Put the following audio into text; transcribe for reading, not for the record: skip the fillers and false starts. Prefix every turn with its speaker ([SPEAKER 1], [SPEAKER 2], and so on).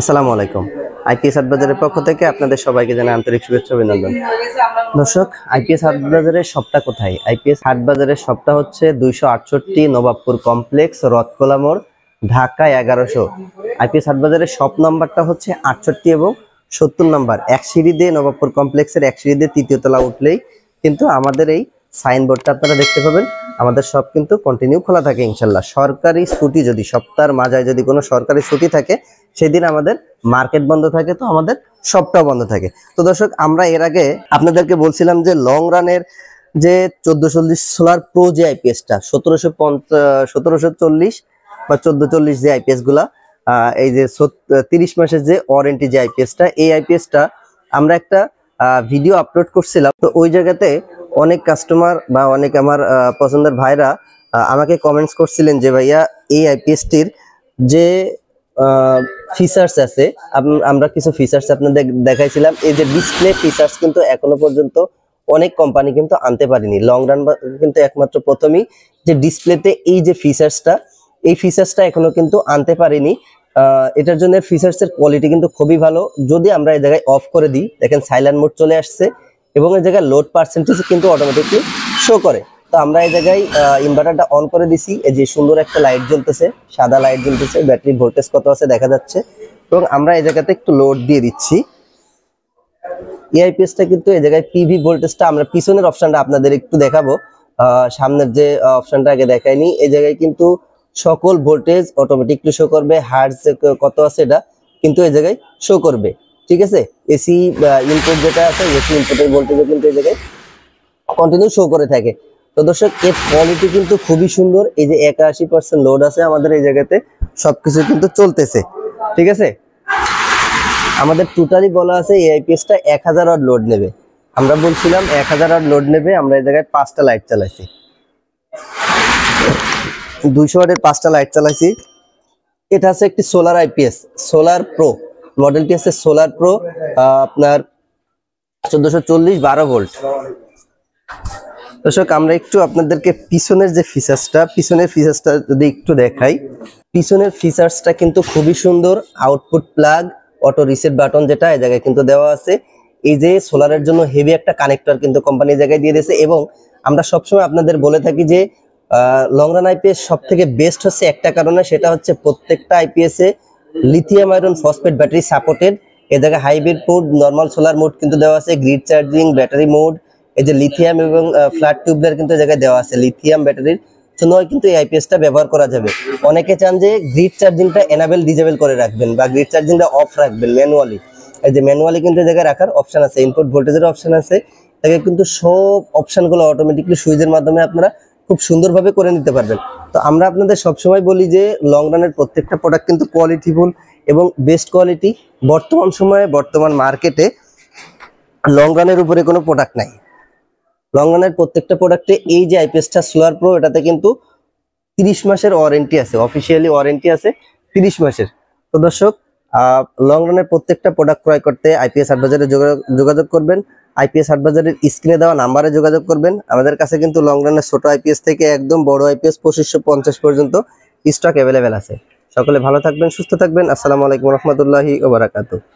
[SPEAKER 1] আসসালামু আলাইকুম। আইপিএস হাট বাজারের পক্ষ থেকে আপনাদের সবাইকে জানাই আন্তরিক শুভেচ্ছা ও অভিনন্দন। দর্শক, আইপিএস হাট বাজারের শপটা কোথায়? আইপিএস হাট বাজারের শপটা হচ্ছে 268 নবাবপুর কমপ্লেক্স, রথখোলা মোড়, ঢাকা 1100। আইপিএস হাট বাজারের শপ নাম্বারটা হচ্ছে 68 এবং 70 নাম্বার। এক সিঁড়ি দিয়ে নবাবপুর কমপ্লেক্সের এক সিঁড়ি দিয়ে তৃতীয় তলা উঠলেই কিন্তু আমাদের এই সাইনবোর্ডটা আপনারা দেখতে পাবেন। আমাদের সব কিন্তু কন্টিনিউ খোলা থাকে ইনশাল্লাহ। সরকারি ছুটি যদি সপ্তাহের মাঝায় যদি কোনো সরকারি ছুটি থাকে সেদিন আমাদের মার্কেট বন্ধ থাকে, তো আমাদের সবটাও বন্ধ থাকে। তো দর্শক, আমরা এর আগে আপনাদেরকে বলছিলাম যে লং রানের যে 1440 সোলার প্রো যে আইপিএসটা 1740 বা 1440 যে আইপিএস গুলা, এই যে 30 মাসের যে ওয়ারেন্টি যে আইপিএসটা, এই আইপিএসটা আমরা একটা ভিডিও আপলোড করছিলাম। তো ওই জায়গাতে অনেক কাস্টমার বা অনেক আমার পছন্দের ভাইরা আমাকে কমেন্টস করছিলেন যে ভাইয়া এই আইপিএসটির যে ফিচার্স আছে, আমরা কিছু ফিচার্স আপনাদের দেখাইছিলাম। এই যে ডিসপ্লে ফিচার্স কিন্তু এখনো পর্যন্ত অনেক কোম্পানি কিন্তু আনতে পারেনি। লং রান কিন্তু একমাত্র প্রথমেই যে ডিসপ্লেতে এই যে ফিচার্সটা, এই ফিচার্সটা এখনো কিন্তু আনতে পারেনি। এটার জন্য ফিচার্সের কোয়ালিটি কিন্তু খুবই ভালো। যদি আমরা এই জায়গায় অফ করে দিই, দেখেন সাইলেন্ট মোড চলে আসছে এবং এই জায়গায় লোড পার্সেন্টেজ কিন্তু অটোমেটিকলি শো করে। তো আমরা এই জায়গায় ইনভার্টারটা অন করে দিছি, এই যে সুন্দর একটা লাইট জ্বলতেছে, সাদা লাইট জ্বলতেছে, ব্যাটারি ভোল্টেজ কত আছে দেখা যাচ্ছে। এবং আমরা এই জায়গাতে একটু লোড দিয়ে দিচ্ছি। এআইপিএসটা কিন্তু এই জায়গায় পিভি ভোল্টেজটা আমরা পিছনের অপশনটা আপনাদের একটু দেখাবো, সামনের যে অপশনটা আগে দেখাইনি। এই জায়গায় কিন্তু সকল ভোল্টেজ অটোমেটিকলি শো করবে, হার্টজ কত আছে এটা কিন্তু এই জায়গায় শো করবে। ঠিক আছে, এসি ইনপুট যেটা আছে, এসি ইনপুটের ভোল্টেজও কিন্তু এই জায়গায় কন্টিনিউ শো করে থাকে। তো দর্শক, এর কোয়ালিটি কিন্তু খুবই সুন্দর। এই যে 81% লোড আছে আমাদের এই জায়গাতে, সবকিছু কিন্তু চলতেছে। ঠিক আছে, আমাদের টোটালি বলা আছে এই আইপিএসটা 1000 ওয়াট লোড নেবে। আমরা বলছিলাম 1000 ওয়াট লোড নেবে, আমরা এই জায়গায় 5টা লাইট চালাইছি, 200 ওয়াটের 5টা লাইট চালাইছি। এটা আছে একটি সোলার আইপিএস, সোলার প্রো মডেলটি আছে, সোলার প্রো আপনার 1440 12 ভোল্ট। দর্শক, আমরা একটু আপনাদেরকে পিছনের যে ফিচার্সটা যদি একটু দেখাই। পিছনের ফিচার্সটা কিন্তু খুবই সুন্দর। Output plug, auto reset button যেটা এই জায়গায় কিন্তু দেওয়া আছে। এই যে সোলারের জন্য হেভি একটা কানেক্টর কিন্তু কোম্পানি জায়গায় দিয়ে দিয়েছে। এবং আমরা সবসময় আপনাদের বলে থাকি যে লং রান আইপিএস সব থেকে বেস্ট হচ্ছে একটা কারণে, সেটা হচ্ছে প্রত্যেকটা আইপিএস এ lithium iron phosphate battery supported. এই জায়গায় hybrid mode, normal solar mode কিন্তু দেওয়া আছে, গ্রিড চার্জিং, ব্যাটারি মোড। এই যে লিথিয়াম এবং ফ্ল্যাট টিউবলার কিন্তু এই জায়গায় দেওয়া আছে। লিথিয়াম ব্যাটারির জন্য কিন্তু এই আইপিএসটা ব্যবহার করা যাবে। অনেকে চান যে গ্রিড চার্জিংটা এনাবেল ডিজেবল করে রাখবেন বা গ্রিড চার্জিংটা অফ রাখবেন ম্যানুয়ালি। এই যে ম্যানুয়ালি কিন্তু এই জায়গায় রাখার অপশন আছে, ইনপুট ভোল্টেজের অপশন আছে। তাকে কিন্তু সব অপশনগুলো অটোমেটিকলি সুইচের মাধ্যমে আপনারা খুব সুন্দরভাবে করে নিতে পারবেন। তো আমরা আপনাদের সবসময় বলি যে লং রানের প্রত্যেকটা প্রোডাক্ট কিন্তু কোয়ালিটিফুল এবং বেস্ট কোয়ালিটি। বর্তমান সময়ে বর্তমান মার্কেটে লং রানের উপরে কোনো প্রোডাক্ট নাই। লং রানের প্রত্যেকটা প্রোডাক্টে এই যে আইপিএসটা সোলার প্রো, এটাতে কিন্তু 30 মাসের ওয়ারেন্টি আছে, অফিসিয়ালি ওয়ারেন্টি আছে 30 মাসের। তো দর্শক, লং রানের প্রত্যেকটা প্রোডাক্ট ক্রয় করতে আইপিএস হাট বাজারে যোগাযোগ করবেন। আইপিএস হাট বাজারের স্ক্রিনে দেওয়া নাম্বারে যোগাযোগ করবেন। আমাদের কাছে কিন্তু লং রানের ছোট আইপিএস থেকে একদম বড় আইপিএস 2550 পর্যন্ত স্টক অ্যাভেলেবেল আছে। সকলে ভালো থাকবেন, সুস্থ থাকবেন। আসসালামু আলাইকুম রহমতুল্লাহি ওয়া বারাকাতুহু।